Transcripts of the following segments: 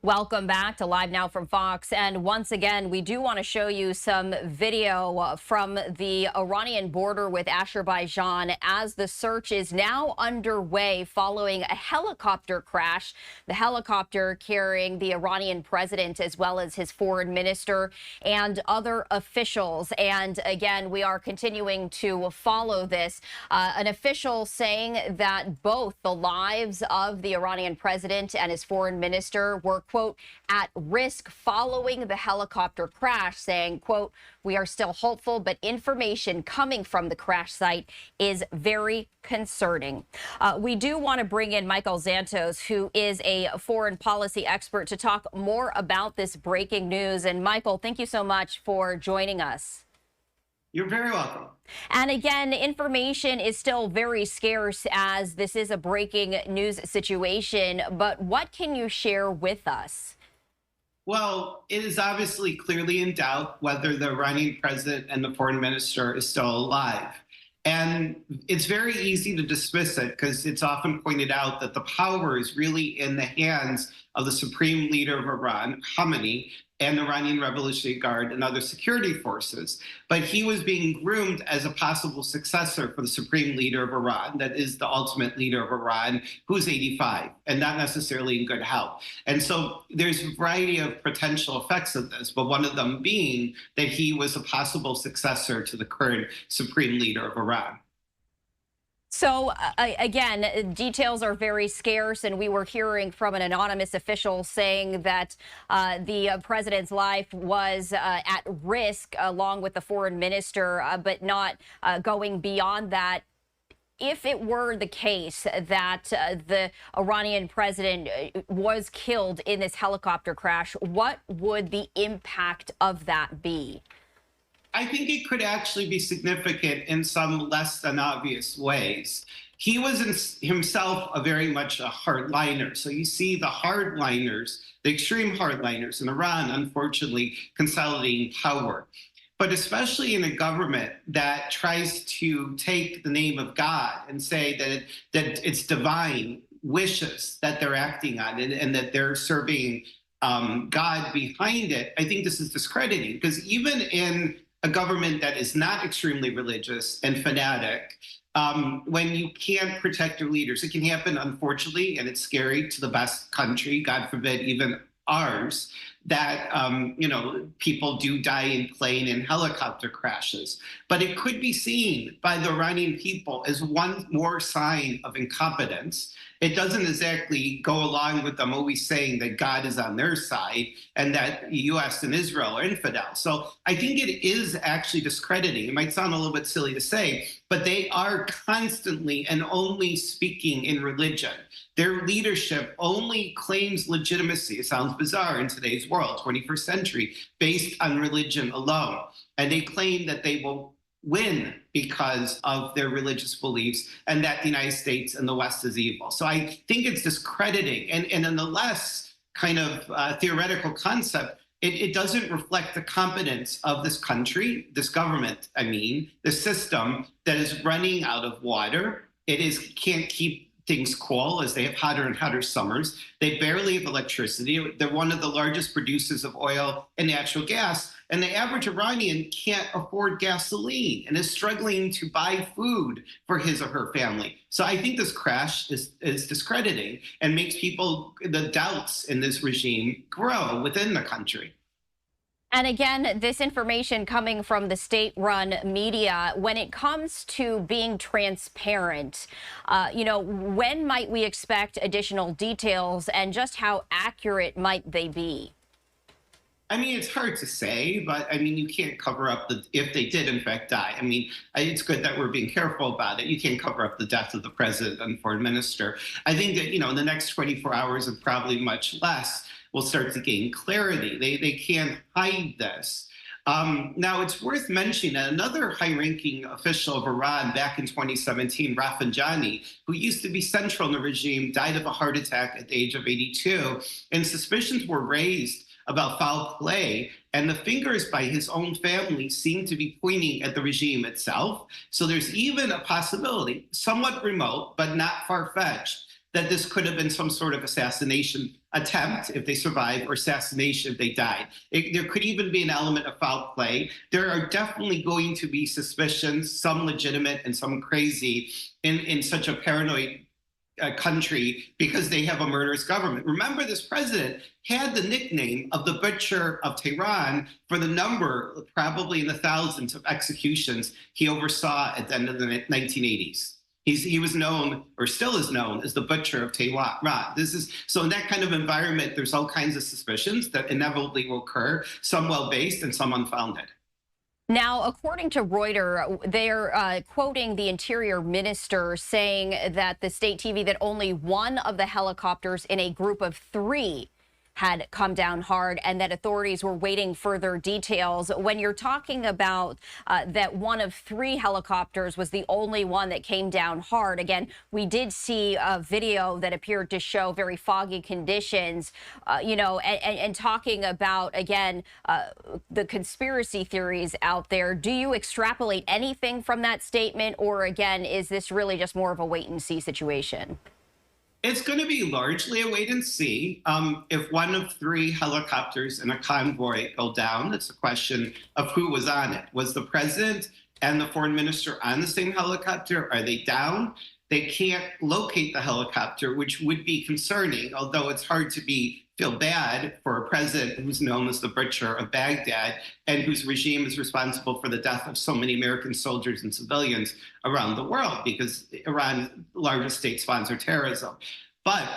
Welcome back to Live Now from Fox. And once again, we do want to show you some video from the Iranian border with Azerbaijan as the search is now underway following a helicopter crash. The helicopter carrying the Iranian president as well as his foreign minister and other officials. And again, we are continuing to follow this. An official saying that both the lives of the Iranian president and his foreign minister were, quote, at risk following the helicopter crash, saying, quote, we are still hopeful, but information coming from the crash site is very concerning. We do want to bring in Michael Szanto, who is a foreign policy expert, to talk more about this breaking news. And Michael, thank you so much for joining us. You're very welcome. And again, information is still very scarce as this is a breaking news situation. But what can you share with us? Well, it is obviously clearly in doubt whether the Iranian president and the foreign minister is still alive. And it's very easy to dismiss it because it's often pointed out that the power is really in the hands of the supreme leader of Iran, Khamenei, and the Iranian Revolutionary Guard and other security forces. But he was being groomed as a possible successor for the supreme leader of Iran, that is the ultimate leader of Iran, who's 85 and not necessarily in good health. And so there's a variety of potential effects of this, but one of them being that he was a possible successor to the current supreme leader of Iran. So, again, details are very scarce, and we were hearing from an anonymous official saying that the president's life was at risk along with the foreign minister, but not going beyond that. If it were the case that the Iranian president was killed in this helicopter crash, what would the impact of that be? I think it could actually be significant in some less than obvious ways. He was himself a very much a hardliner. So you see the hardliners, the extreme hardliners in Iran, unfortunately, consolidating power. But especially in a government that tries to take the name of God and say that it's divine wishes that they're acting on and that they're serving God behind it, I think this is discrediting because even in a government that is not extremely religious and fanatic, when you can't protect your leaders, it can happen, unfortunately, and it's scary to the best country, God forbid, even ours, that people do die in plane and helicopter crashes. But it could be seen by the Iranian people as one more sign of incompetence. It doesn't exactly go along with them always saying that God is on their side and that the U.S. and Israel are infidel. So I think it is actually discrediting. It might sound a little bit silly to say, but they are constantly and only speaking in religion. Their leadership only claims legitimacy, it sounds bizarre in today's world, 21st century, based on religion alone. And they claim that they will win because of their religious beliefs and that the United States and the West is evil. So I think it's discrediting. And in the less kind of theoretical concept, it doesn't reflect the competence of this country, this government, the system that is running out of water. Can't keep things cool as they have hotter and hotter summers. They barely have electricity. They're one of the largest producers of oil and natural gas. And the average Iranian can't afford gasoline and is struggling to buy food for his or her family. So I think this crash is discrediting and makes the doubts in this regime grow within the country. And again, this information coming from the state-run media, when it comes to being transparent, when might we expect additional details and just how accurate might they be? It's hard to say, but you can't cover up if they did in fact die. It's good that we're being careful about it. You can't cover up the death of the president and foreign minister. I think that, in the next 24 hours and probably much less, we'll start to gain clarity. They can't hide this. Now, it's worth mentioning that another high-ranking official of Iran back in 2017, Rafsanjani, who used to be central in the regime, died of a heart attack at the age of 82, and suspicions were raised about foul play, and the fingers by his own family seem to be pointing at the regime itself. So there's even a possibility, somewhat remote, but not far-fetched, that this could have been some sort of assassination attempt if they survived, or assassination if they died. There could even be an element of foul play. There are definitely going to be suspicions, some legitimate and some crazy, in such a paranoid country, because they have a murderous government. Remember, this president had the nickname of the Butcher of Tehran for the number, probably in the thousands, of executions he oversaw at the end of the 1980s. He was known, or still is known, as the Butcher of Tehran. So in that kind of environment, there's all kinds of suspicions that inevitably will occur, some well-based and some unfounded. Now, according to Reuters, they're quoting the Interior Minister saying that the state TV that only one of the helicopters in a group of 3 had come down hard, and that authorities were waiting further details. When you're talking about that one of 3 helicopters was the only one that came down hard, again, we did see a video that appeared to show very foggy conditions, and talking about, again, the conspiracy theories out there. Do you extrapolate anything from that statement, or again, is this really just more of a wait and see situation? It's going to be largely a wait and see. If one of 3 helicopters in a convoy go down, it's a question of who was on it. Was the president and the foreign minister on the same helicopter? Are they down? They can't locate the helicopter, which would be concerning, although it's hard to feel bad for a president who's known as the Butcher of Baghdad and whose regime is responsible for the death of so many American soldiers and civilians around the world, because Iran's largest state sponsored terrorism. But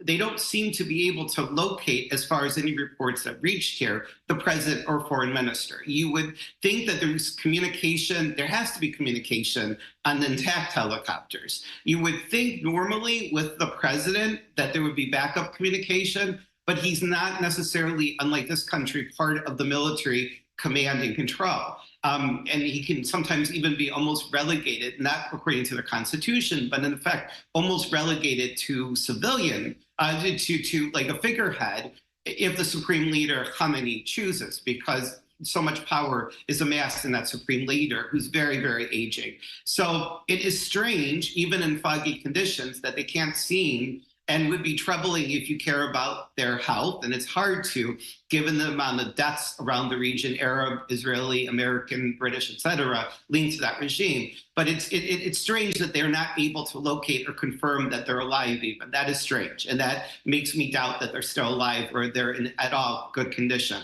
they don't seem to be able to locate, as far as any reports that reached here, the president or foreign minister. You would think that there's communication, there has to be communication on the intact helicopters. You would think normally with the president that there would be backup communication, but he's not necessarily, unlike this country, part of the military command and control. And he can sometimes even be almost relegated, not according to the Constitution, but in fact, almost relegated to civilian, to like a figurehead, if the supreme leader, Khamenei, chooses, because so much power is amassed in that supreme leader, who's very, very aging. So it is strange, even in foggy conditions, that they can't see, and would be troubling if you care about their health. And it's hard to, given the amount of deaths around the region, Arab, Israeli, American, British, et cetera, linked to that regime. But it's strange that they're not able to locate or confirm that they're alive even. That is strange. And that makes me doubt that they're still alive or they're in at all good condition.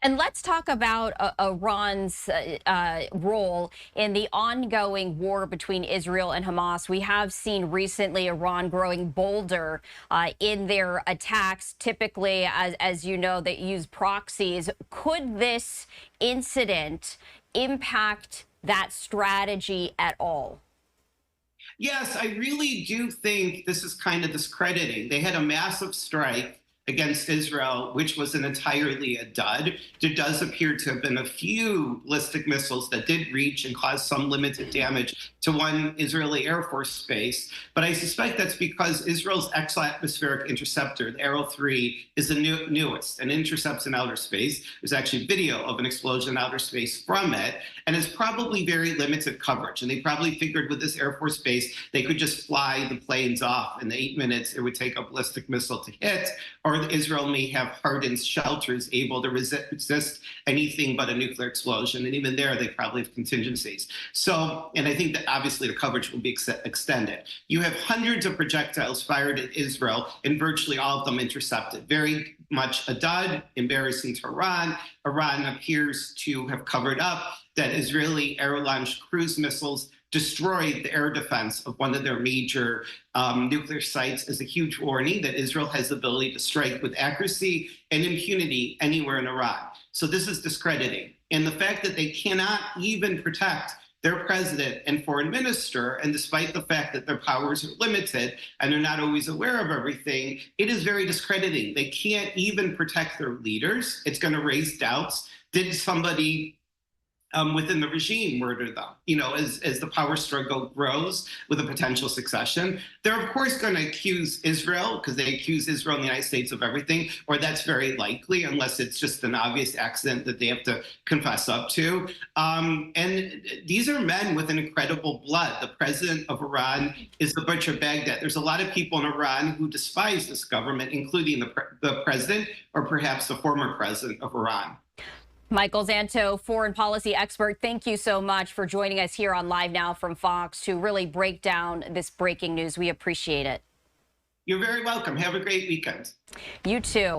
And let's talk about Iran's role in the ongoing war between Israel and Hamas. We have seen recently Iran growing bolder in their attacks, typically, as you know, they use proxies. Could this incident impact that strategy at all? Yes, I really do think this is kind of discrediting. They had a massive strike against Israel, which was entirely a dud. There does appear to have been a few ballistic missiles that did reach and cause some limited damage to one Israeli Air Force base. But I suspect that's because Israel's exo-atmospheric interceptor, the Arrow 3, is the newest and intercepts in outer space. There's actually video of an explosion in outer space from it, and it's probably very limited coverage. And they probably figured with this Air Force base, they could just fly the planes off in the 8 minutes it would take a ballistic missile to hit, or Israel may have hardened shelters able to resist anything but a nuclear explosion. And even there, they probably have contingencies. So, and I think that obviously the coverage will be extended. You have hundreds of projectiles fired at Israel, and virtually all of them intercepted. Very much a dud, embarrassing to Iran. Iran appears to have covered up that Israeli air-launched cruise missiles destroyed the air defense of one of their major nuclear sites, as a huge warning that Israel has the ability to strike with accuracy and impunity anywhere in Iran. So this is discrediting. And the fact that they cannot even protect their president and foreign minister, and despite the fact that their powers are limited and they're not always aware of everything, it is very discrediting. They can't even protect their leaders. It's going to raise doubts. Did somebody within the regime murder them. As the power struggle grows with a potential succession, they're of course going to accuse Israel, because they accuse Israel and the United States of everything, or that's very likely, unless it's just an obvious accident that they have to confess up to. And these are men with an incredible blood. The president of Iran is the butcher Baghdad. There's a lot of people in Iran who despise this government, including the president, or perhaps the former president of Iran. Michael Szanto, foreign policy expert, thank you so much for joining us here on Live Now from Fox to really break down this breaking news. We appreciate it. You're very welcome. Have a great weekend. You too.